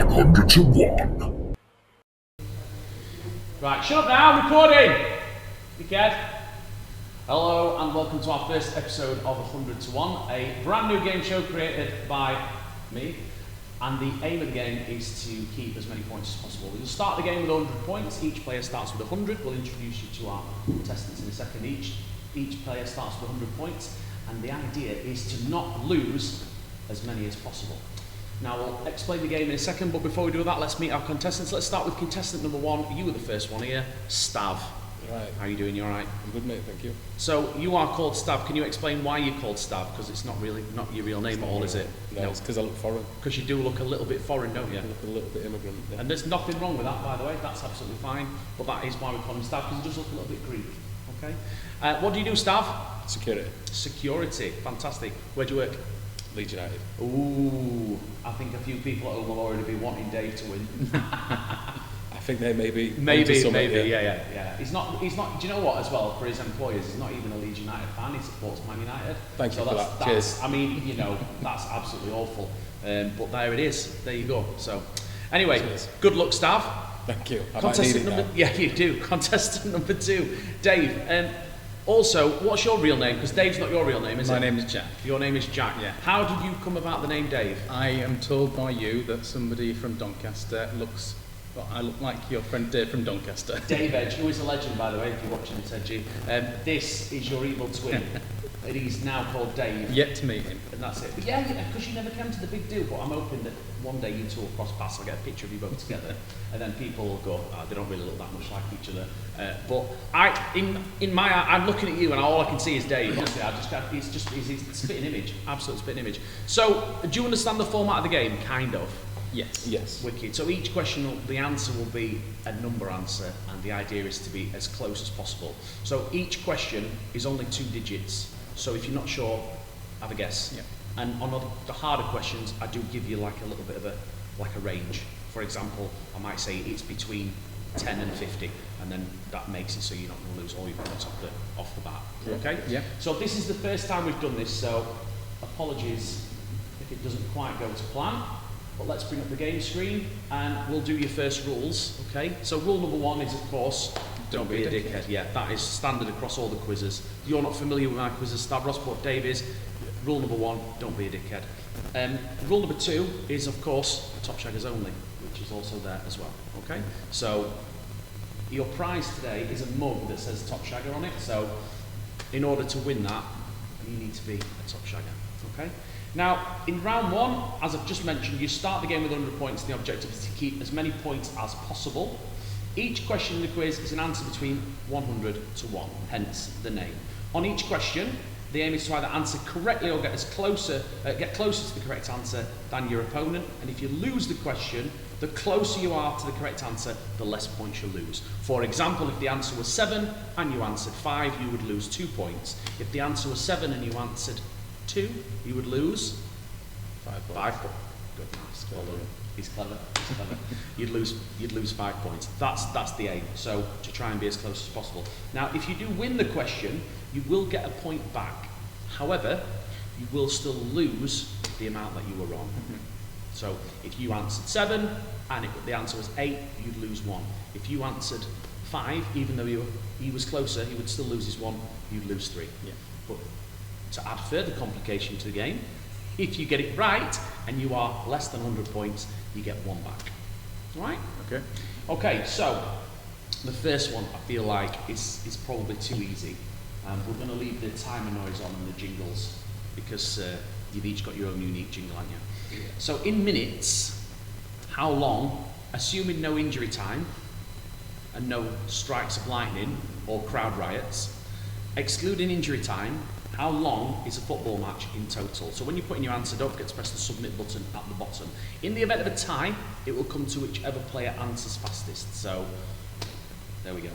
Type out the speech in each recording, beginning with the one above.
100 to 1. Right, shut up now, recording! Dickhead. Hello and welcome to our first episode of 100 to 1, a brand new game show created by me. And the aim of the game is to keep as many points as possible. We'll start the game with 100 points. Each player starts with 100. We'll introduce you to our contestants in a second. Each player starts with 100 points. And the idea is to not lose as many as possible. Now we'll explain the game in a second, but before we do that, let's meet our contestants. Let's start with contestant number 1. You were the first one here, Stav. Right. How are you doing? You alright? I'm good, mate, thank you. So you are called Stav. Can you explain why you're called Stav? Because it's not your real name at all, is it? No, it's because I look foreign. Because you do look a little bit foreign, don't you? I look a little bit immigrant. Yeah. And there's nothing wrong with that, by the way. That's absolutely fine. But that is why we call him Stav, because he does look a little bit Greek. Okay. What do you do, Stav? Security. Security. Fantastic. Where do you work? Leeds United. Ooh. I think a few people at home will already be wanting Dave to win. I think they maybe. Yeah. He's not. Do you know what? As well, for his employers, he's not even a Leeds United fan. He supports Man United. Thank you for that. Cheers. I mean, you know, that's absolutely awful. But there it is. There you go. So, anyway, cheers. Good luck, Stav. Thank you. Contestant number. Yeah, you do. Contestant number 2, Dave. Also, what's your real name? Because Dave's not your real name, is it? My name is Jack. Your name is Jack. Yeah. How did you come about the name Dave? I am told by you that somebody from Doncaster looks. Well, I look like your friend Dave from Doncaster. Dave Edge, who is a legend, by the way, if you're watching this, Edgy. This is your evil twin. And he's now called Dave. Yet to meet him. And that's it. But yeah, because you never came to the big do, but I'm hoping that one day you two will cross paths, I'll get a picture of you both together, and then people will go, oh, they don't really look that much like each other. But in my eye, I'm looking at you and all I can see is Dave. Honestly, he's a spitting image, absolute spitting image. So, do you understand the format of the game? Kind of. Yes. Yes. Wicked. So each question, the answer will be a number answer, and the idea is to be as close as possible. So each question is only 2 digits. So if you're not sure, have a guess. Yeah. And on the harder questions, I do give you like a little bit of a range. For example, I might say it's between 10 and 50, and then that makes it so you're not going to lose all your points off the bat. Yeah. Okay? Yeah. So this is the first time we've done this, so apologies if it doesn't quite go to plan. But let's bring up the game screen and we'll do your first rules, okay? So rule number 1 is, of course, don't be a dickhead. Yeah, that is standard across all the quizzes. You're not familiar with my quizzes, Stavros, but Dave is. Rule number 1, don't be a dickhead. Rule number 2 is, of course, top shaggers only, which is also there as well, okay? So your prize today is a mug that says top shagger on it. So in order to win that, you need to be a top shagger, okay? Now, in round 1, as I've just mentioned, you start the game with 100 points. The objective is to keep as many points as possible. Each question in the quiz is an answer between 100 to 1, hence the name. On each question, the aim is to either answer correctly or get closer to the correct answer than your opponent. And if you lose the question, the closer you are to the correct answer, the less points you lose. For example, if the answer was 7 and you answered 5, you would lose 2 points. If the answer was 7 and you answered 2, you would lose 5 points. 5 points. Good, nice. Well done. He's clever. You'd lose 5 points. That's the aim. So to try and be as close as possible. Now, if you do win the question, you will get a point back. However, you will still lose the amount that you were wrong. So if you answered 7 and the answer was 8, you'd lose 1. If you answered 5, even though he was closer, he would still lose his 1. You'd lose 3. Yeah. But to add further complication to the game, if you get it right and you are less than 100 points, you get 1 back. All right? Okay. Okay, so the first one I feel like is probably too easy. We're going to leave the timer noise on and the jingles because you've each got your own unique jingle, haven't you? Yeah. So in minutes, how long, assuming no injury time and no strikes of lightning or crowd riots, excluding injury time, how long is a football match in total? So when you put in your answer, don't forget to press the submit button at the bottom. In the event of a tie, it will come to whichever player answers fastest. So there we go.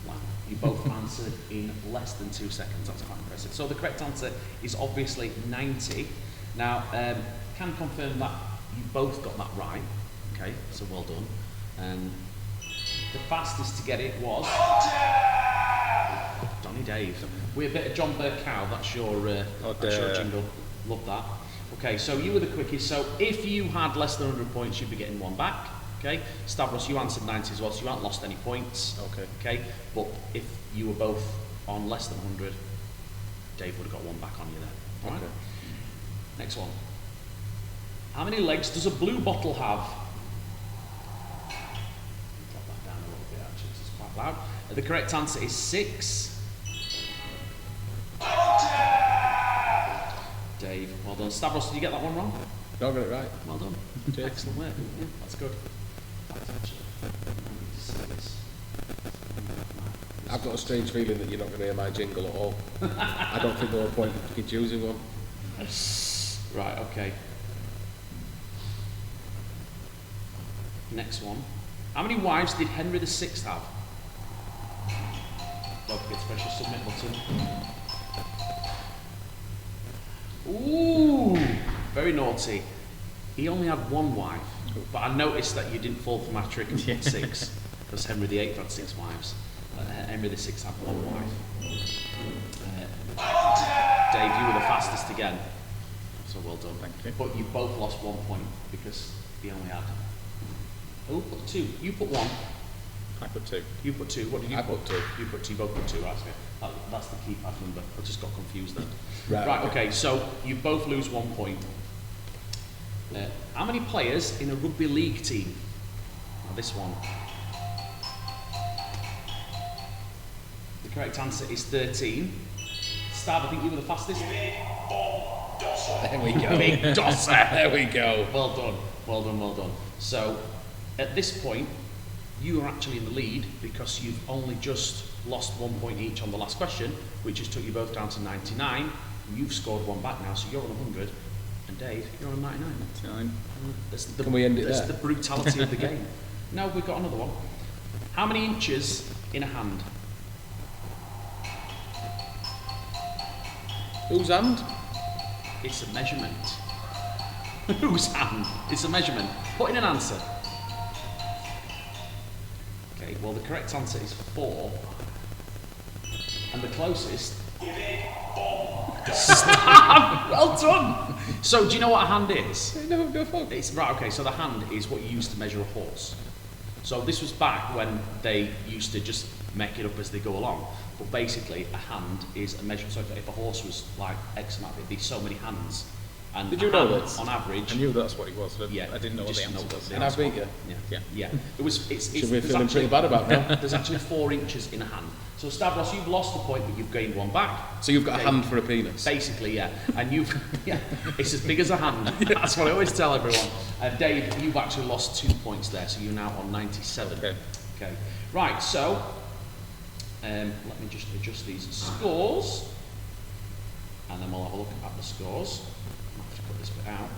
Wow, you both answered in less than 2 seconds. That's quite impressive. So the correct answer is obviously 90. Now, can confirm that you both got that right. Okay, so well done. The fastest to get it was Donny Dave. We're a bit of John Burke Cow, that's your jingle. Love that. Okay, so you were the quickest. So if you had less than 100 points, you'd be getting one back. Okay, Stavros, you answered 90 as well, so you haven't lost any points. Okay. Okay, but if you were both on less than 100, Dave would have got one back on you there. All right. Okay. Next one. How many legs does a blue bottle have? Drop that down a little bit, actually, 'cause it's quite loud. The correct answer is 6. Dave, well done. Stavros, did you get that one wrong? No, I got it right. Well done. Cheers. Excellent work. Yeah, that's good. I've got a strange feeling that you're not going to hear my jingle at all. I don't think there was a point in choosing one. Right, okay. Next one. How many wives did Henry VI have? Don't forget to press your submit button. Ooh, very naughty. He only had one wife, but I noticed that you didn't fall for my trick and put 6, because Henry VIII had 6 wives. Henry VI had one wife. Dave, you were the fastest again, so well done. Thank you. But you both lost 1 point because he only had. Oh, put 2. You put 1. I put 2. You put 2. What did you I put? put 2. You put 2. Both put 2. Right, okay. That's the keypad number. I just got confused then. Right, Okay. So you both lose 1 point. How many players in a rugby league team? Now this one. The correct answer is 13. Stav, I think you were the fastest. There we go. Big dosser. There we go. Well done. Well done. Well done. So at this point, you are actually in the lead because you've only just lost 1 point each on the last question, which has took you both down to 99. You've scored one back now, so you're on 100. And Dave, you're on 99. 99. Can we end it That's there? the brutality of the game. No, we've got another one. How many inches in a hand? Whose hand? It's a measurement. Whose hand? It's a measurement. Put in an answer. Okay, well the correct answer is 4. And the closest... Stop! Well done! So do you know what a hand is? No, go for it. It's, right, okay, so the hand is what you use to measure a horse. So this was back when they used to just make it up as they go along. But basically, a hand is a measurement. So if a horse was like X amount, it'd be so many hands. And Did a you know hand, this? on average... I knew that's what it was. But Yeah, I didn't know what just the answer know was. the And I beat you. Yeah. It was. It's Should we there's feeling actually- pretty bad about now? There's actually 4 inches in a hand. So Stavros, you've lost a point, but you've gained 1 back. So you've got a Okay. hand for a penis? Basically, yeah. And you've, yeah, it's as big as a hand. That's what I always tell everyone. Dave, you've actually lost 2 points there, so you're now on 97. Okay. Okay. Right, so, let me just adjust these scores, and then we'll have a look at the scores. I'll have to cut this bit out.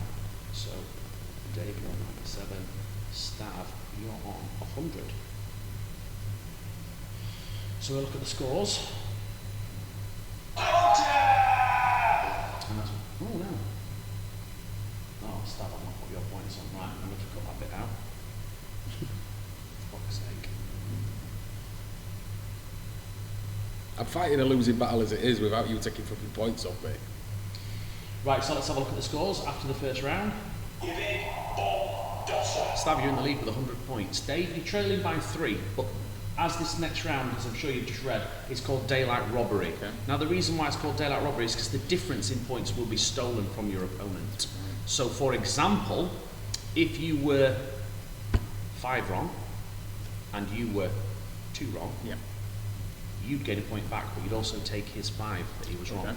So, Dave, you're on 97. Stav, you're on 100. So we'll look at the scores. And that's, oh no. Oh, Stav, I've not put your points on. Right, I'm going to cut that bit out. For fuck's sake. I'm fighting a losing battle as it is without you taking fucking points off me. Right, so let's have a look at the scores after the first round. Stav, you're in the lead with 100 points. Dave, you're trailing by 3, but as this next round, as I'm sure you've just read, is called daylight robbery. Okay. Now, the reason why it's called daylight robbery is because the difference in points will be stolen from your opponent. So, for example, if you were 5 wrong and you were 2 wrong, Yeah. you'd get a point back, but you'd also take his 5 that he was wrong. Okay.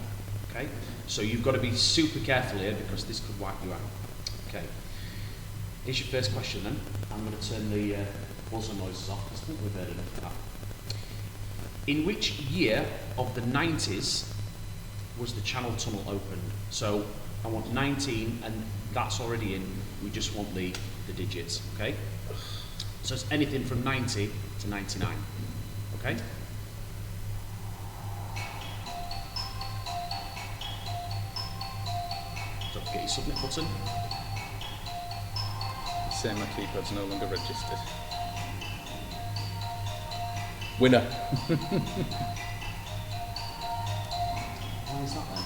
Okay? So you've got to be super careful here because this could wipe you out. Okay. Here's your first question then. I'm going to turn the buzzer noises off because I think we've heard enough of that. In which year of the 90s was the Channel Tunnel opened? So I want 19 and that's already in. We just want the digits, okay? So it's anything from 90 to 99, okay? So get your submit button. Saying my keypad's no longer registered. Winner. Why is that then?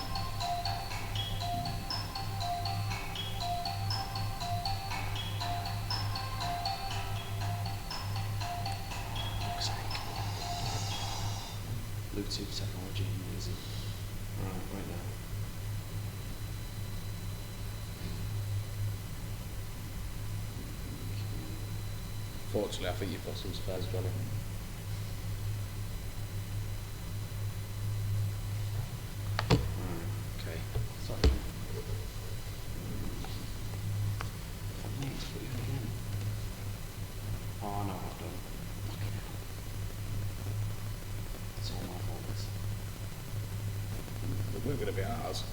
to technology. Amazing. Right now. Fortunately, I think you've got some spares, Johnny. Okay. Sorry. I need to put you in again. Oh no, I've done. Fucking hell. It's all my fault. It weren't going to be ours.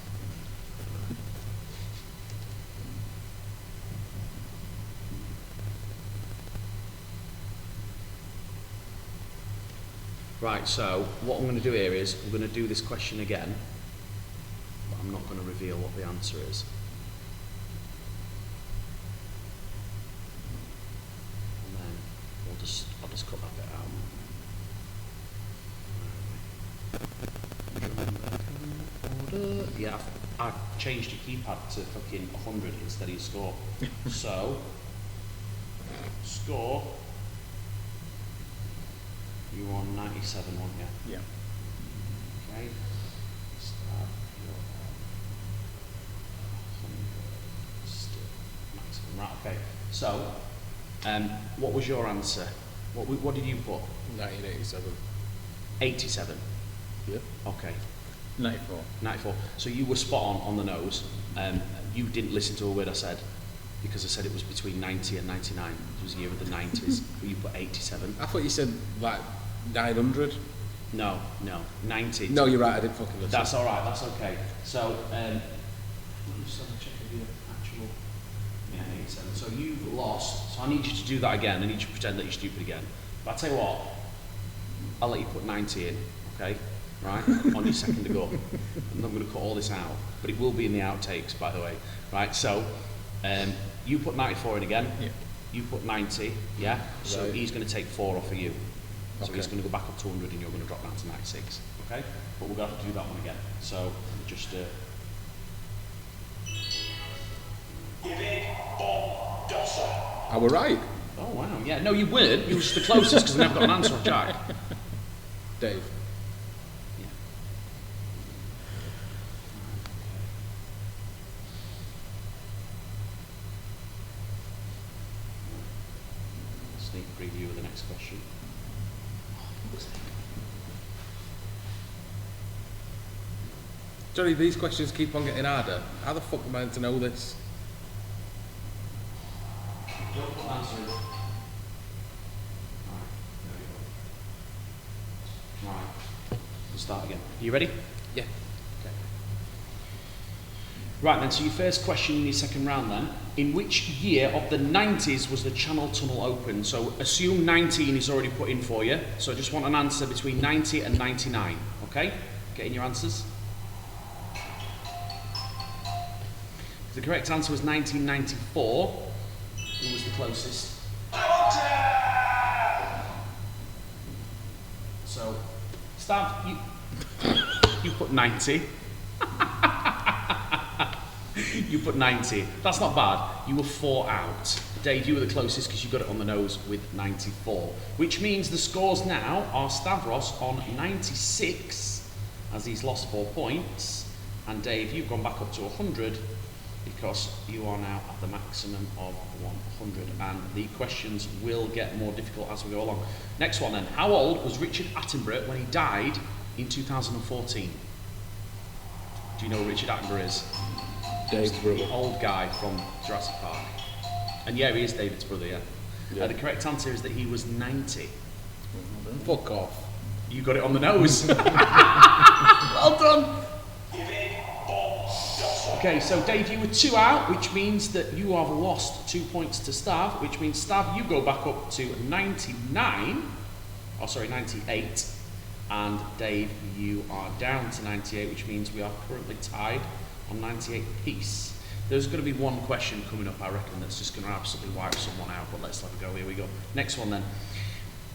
Right, so what I'm going to do here is I'm going to do this question again, but I'm not going to reveal what the answer is. And then I'll just cut that bit out. Order. Yeah, I've changed your keypad to fucking 100 instead of your score. So, score. You were on 97, weren't you? Yeah. Okay. Start your 100 still maximum. Right, okay. So, what was your answer? What did you put? 1987. 87. Yep. Okay. 94. 94. So you were spot on the nose. You didn't listen to a word I said because I said it was between 90 and 99. It was the year of the 90s. But you put 87. I thought you said like 900. No, 90. No, you're right. I didn't fucking listen. That's all right. That's okay. So, let me just have a check of your actual. Yeah, 87. So you've lost. So I need you to do that again. I need you to pretend that you're stupid again. But I tell you what, I'll let you put 90 in. Okay, right? On your second to go. I'm not going to cut all this out, but it will be in the outtakes, by the way. Right? So, you put 94 in again. Yeah. You put 90. Yeah. So Right. he's going to take 4 off of you. So Okay. he's going to go back up to 100 and you're going to drop down to 96, okay? But we're going to have to do that one again. So just I were right. oh wow, yeah, no you weren't, you were just the closest because I never got an answer off Jack. Dave. Yeah. Sneak preview of the next question. Johnny, these questions keep on getting harder. How the fuck am I meant to know this? Don't put answer in. Right, we'll start again. Are you ready? Yeah. Okay. Right then, so your first question in your second round then. In which year of the 90s was the Channel Tunnel opened? So assume 19 is already put in for you. So I just want an answer between 90 and 99, okay? Get in your answers. The correct answer was 1994. Who was the closest? So, Stav, you put 90. You put 90. That's not bad. You were 4 out. Dave, you were the closest because you got it on the nose with 94. Which means the scores now are Stavros on 96, as he's lost 4 points. And Dave, you've gone back up to 100 because you are now at the maximum of 100. And the questions will get more difficult as we go along. Next one then. How old was Richard Attenborough when he died in 2014? Do you know who Richard Attenborough is? Dave's brother. The old guy from Jurassic Park. And yeah, he is David's brother, yeah. Yeah. The correct answer is that he was 90. Fuck off. You got it on the nose. Well done. Okay, so Dave, you were 2 out, which means that you have lost 2 points to Stav, which means Stav, you go back up to 99. Oh, sorry, 98. And Dave, you are down to 98, which means we are currently tied on 98 apiece. There's going to be one question coming up, I reckon, that's just going to absolutely wipe someone out, but let's have a go. Here we go. Next one then.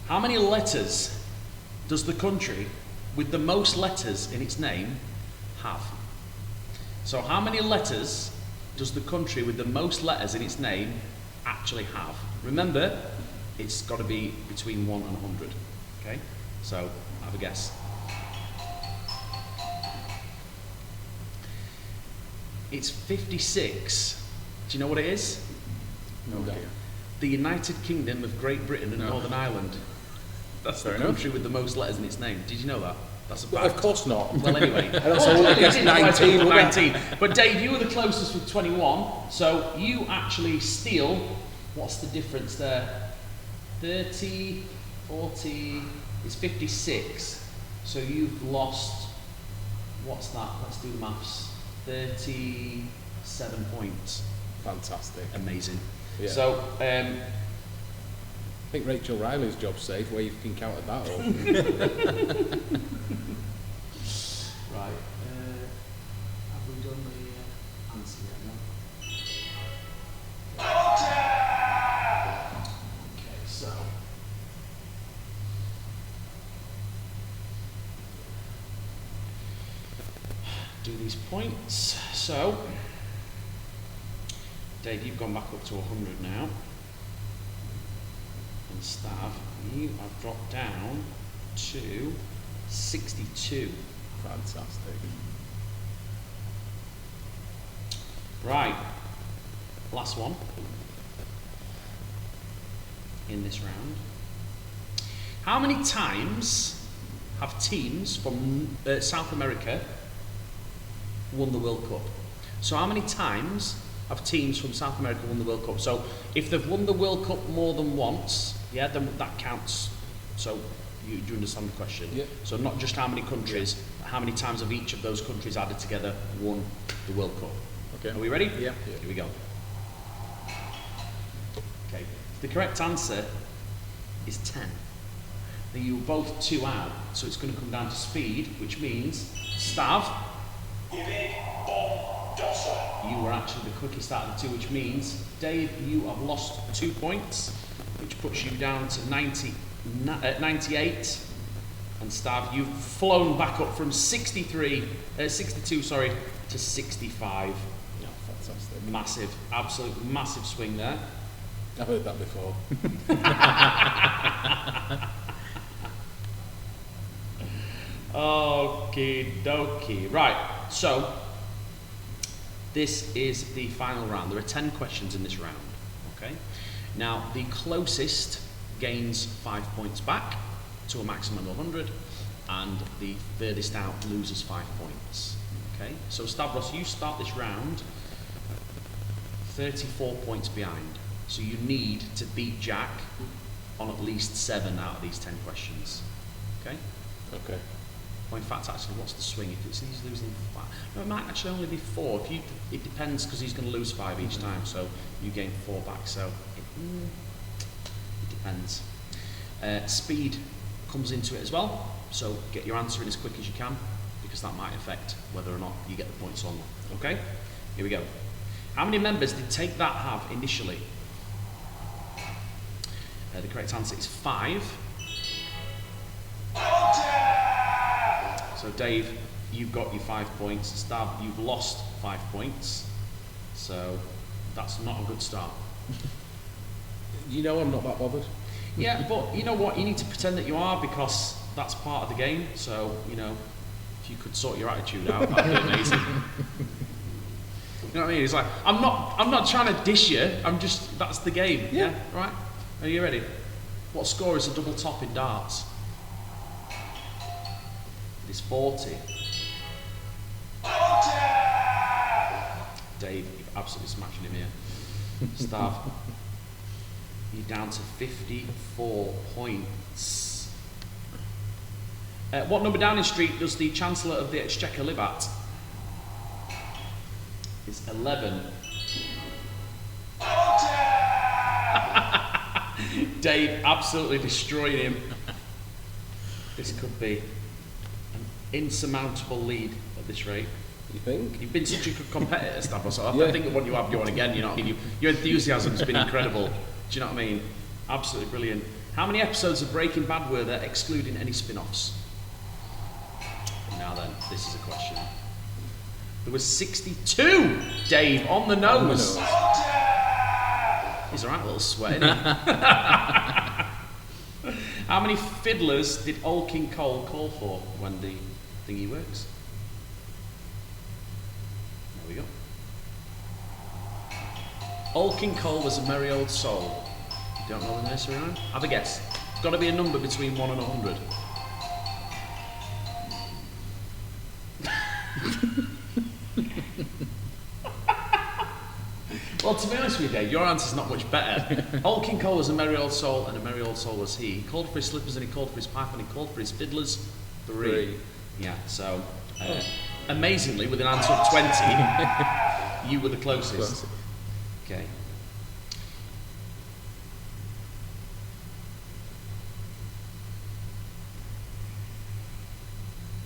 How many letters does the country with the most letters in its name have? So how many letters does the country with the most letters in its name actually have? Remember, it's got to be between 1 and 100. Okay? So, have a guess. It's 56. Do you know what it is? No idea. The United Kingdom of Great Britain and No. Northern Ireland. That's Fair the enough. country with the most letters in its name. Did you know that? That's a Well, fact. of course not. Well, anyway. That's all I guess, It didn't quite 19, go to wasn't 19. But Dave, you were the closest with 21. So you actually steal. What's the difference there? 30, 40. It's 56. So you've lost. What's that? Let's do the maths. 37 points. Fantastic. Amazing. Yeah. So. I think Rachel Riley's job's safe, where you can counter that all. Right. Have we done the answer yet? No. Okay, so. Do these points. So. Dave, you've gone back up to 100 now. And Stav, you have dropped down to 62. Fantastic. Right, last one in this round. How many times have teams from South America won the World Cup? So how many times have teams from South America won the World Cup? So if they've won the World Cup more than once, yeah, then that counts. So you understand the question? Yeah. So not just how many countries, but how many times have each of those countries added together won the World Cup? Okay. Are we ready? Yeah. Here we go. Okay. The correct answer is 10. Now you were both 2 out, so it's going to come down to speed, which means Stav, you were actually the quickest out of the two, which means Dave, you have lost 2 points, which puts you down to 98, and Stav, you've flown back up from 62, to 65. Yeah, fantastic. Massive, absolute massive swing there. I've heard that before. Okie dokie. Right, so this is the final round. There are 10 questions in this round. Okay. Now, the closest gains 5 points back to a maximum of 100, and the furthest out loses 5 points. Okay. So Stavros, you start this round 34 points behind. So you need to beat Jack on at least 7 out of these 10 questions. Okay. Okay. Well, in fact, actually, what's the swing? If he's losing 5, no, it might actually only be 4. It depends, because he's going to lose 5 each time, so you gain 4 back. So it depends. Speed comes into it as well. So get your answer in as quick as you can, because that might affect whether or not you get the points or not. Okay. Here we go. How many members did Take That have initially? The correct answer is 5. So Dave, you've got your 5 points. Stav, you've lost 5 points. So that's not a good start. You know I'm not that bothered. Yeah, but you know what? You need to pretend that you are, because that's part of the game. So, you know, if you could sort your attitude out, that'd be amazing. You know what I mean? It's like, I'm not trying to dish you. That's the game. Yeah. Right? Are you ready? What score is a double top in darts? It's 40. Dave, you're absolutely smashing him here. Stav, you're down to 54 points. What number Downing Street does the Chancellor of the Exchequer live at? It's 11. Dave absolutely destroyed him. This could be an insurmountable lead at this rate. You think? You've been such a good competitor, Stavros. I Yeah. think that when you have you on again, you know what I mean? Your enthusiasm's been incredible. Do you know what I mean? Absolutely brilliant. How many episodes of Breaking Bad were there, excluding any spin-offs? Now then, this is a question. There was 62, Dave, on the nose. He's a right little sweat, isn't he? How many fiddlers did Old King Cole call for when the thingy works? There we go. Old King Cole was a merry old soul. You don't know the nursery rhyme? Have a guess. It's got to be a number between 1 and 100. Well, to be honest with you, Dave, your answer's not much better. Old King Cole was a merry old soul, and a merry old soul was he. He called for his slippers, and he called for his pipe, and he called for his fiddlers. 3. Yeah, so amazingly, with an answer of 20, you were the closest. Okay.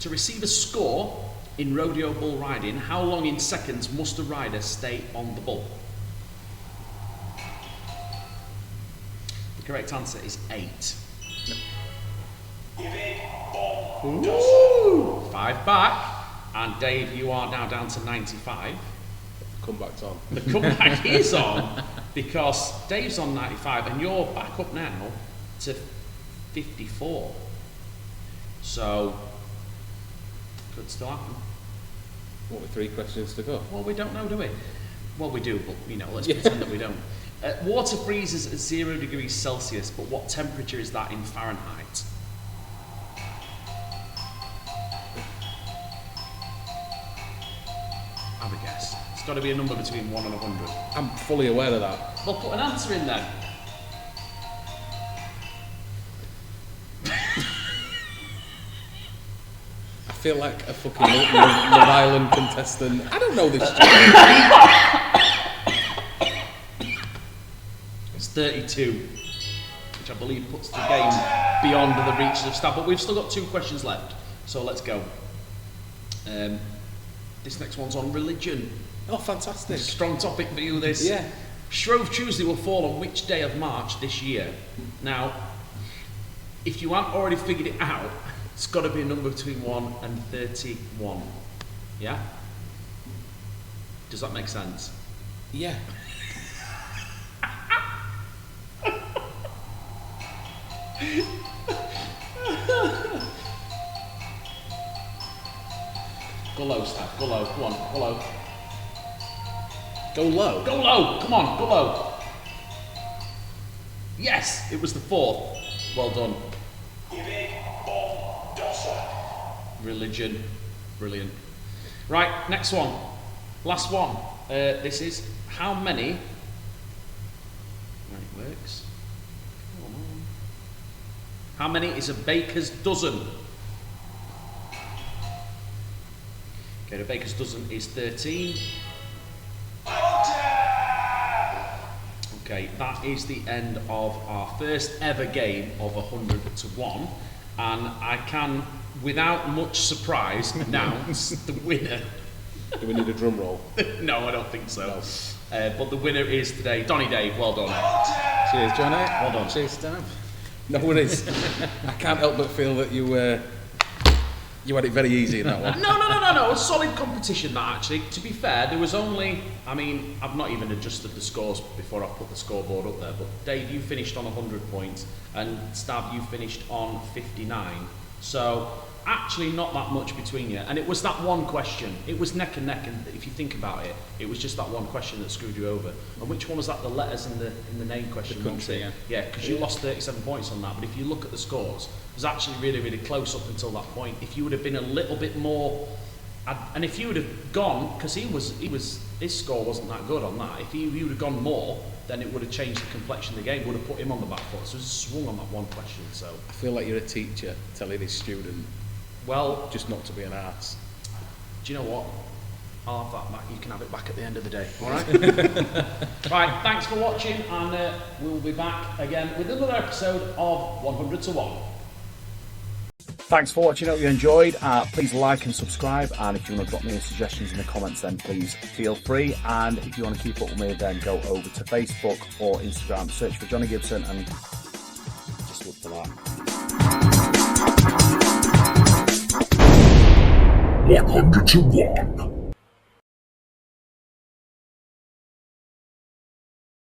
To receive a score in rodeo bull riding, how long in seconds must a rider stay on the bull? The correct answer is 8. Ooh, 5 back. And Dave, you are now down to 95. Comeback's on. The comeback is on because Dave's on 95 and you're back up now to 54. So, could still happen. What, with 3 questions to go? Well, we don't know, do we? Well, we do, but let's pretend that we don't. Water freezes at 0 degrees Celsius, but what temperature is that in Fahrenheit? Have a guess. It's got to be a number between 1 and 100. I'm fully aware of that. Well, put an answer in then. I feel like a fucking Love Island contestant. I don't know this. It's 32, which I believe puts the game beyond the reach of Stav. But we've still got 2 questions left, so let's go. This next one's on religion. Oh, fantastic. Strong topic for you, this. Yeah. Shrove Tuesday will fall on which day of March this year? Now, if you haven't already figured it out, it's got to be a number between 1 and 31. Yeah? Does that make sense? Yeah. Go low, Stav. Go low. Come on. Go low. Go low. Go low. Come on. Go low. Yes, it was the 4th. Well done. Religion. Brilliant. Right, next one. Last one. This is how many... Right, it works. Come on. How many is a baker's dozen? Okay, the baker's dozen is 13. Okay, that is the end of our first ever game of 100 to 1. And I can, without much surprise, announce the winner. Do we need a drum roll? No, I don't think so. No. But the winner is today, Donny Dave. Well done. Cheers, Johnny. Well done. Cheers, Stav. No worries. I can't help but feel that you had it very easy in that one. No. A solid competition, that, actually. To be fair, there was only... I mean, I've not even adjusted the scores before I put the scoreboard up there, but Dave, you finished on 100 points, and Stav, you finished on 59. So, actually not that much between you. And it was that one question. It was neck and neck, and if you think about it, it was just that one question that screwed you over. And which one was that? The letters in the name question? The country, yeah. Yeah, because you lost 37 points on that. But if you look at the scores, it was actually really, really close up until that point. If you would have been a little bit more... And if you would have gone, because his score wasn't that good on that, if you would have gone more, then it would have changed the complexion of the game, would have put him on the back foot. So it swung on that one question, so... I feel like you're a teacher telling his student, well, just not to be an arse. Do you know what? I'll have that back. You can have it back at the end of the day. All right? Right, thanks for watching, and we'll be back again with another episode of 100 to 1. Thanks for watching, hope you enjoyed. Please like and subscribe, and if you want to drop me any suggestions in the comments, then please feel free. And if you want to keep up with me, then go over to Facebook or Instagram, search for Johnny Gibson and just look for that. 100 to 1.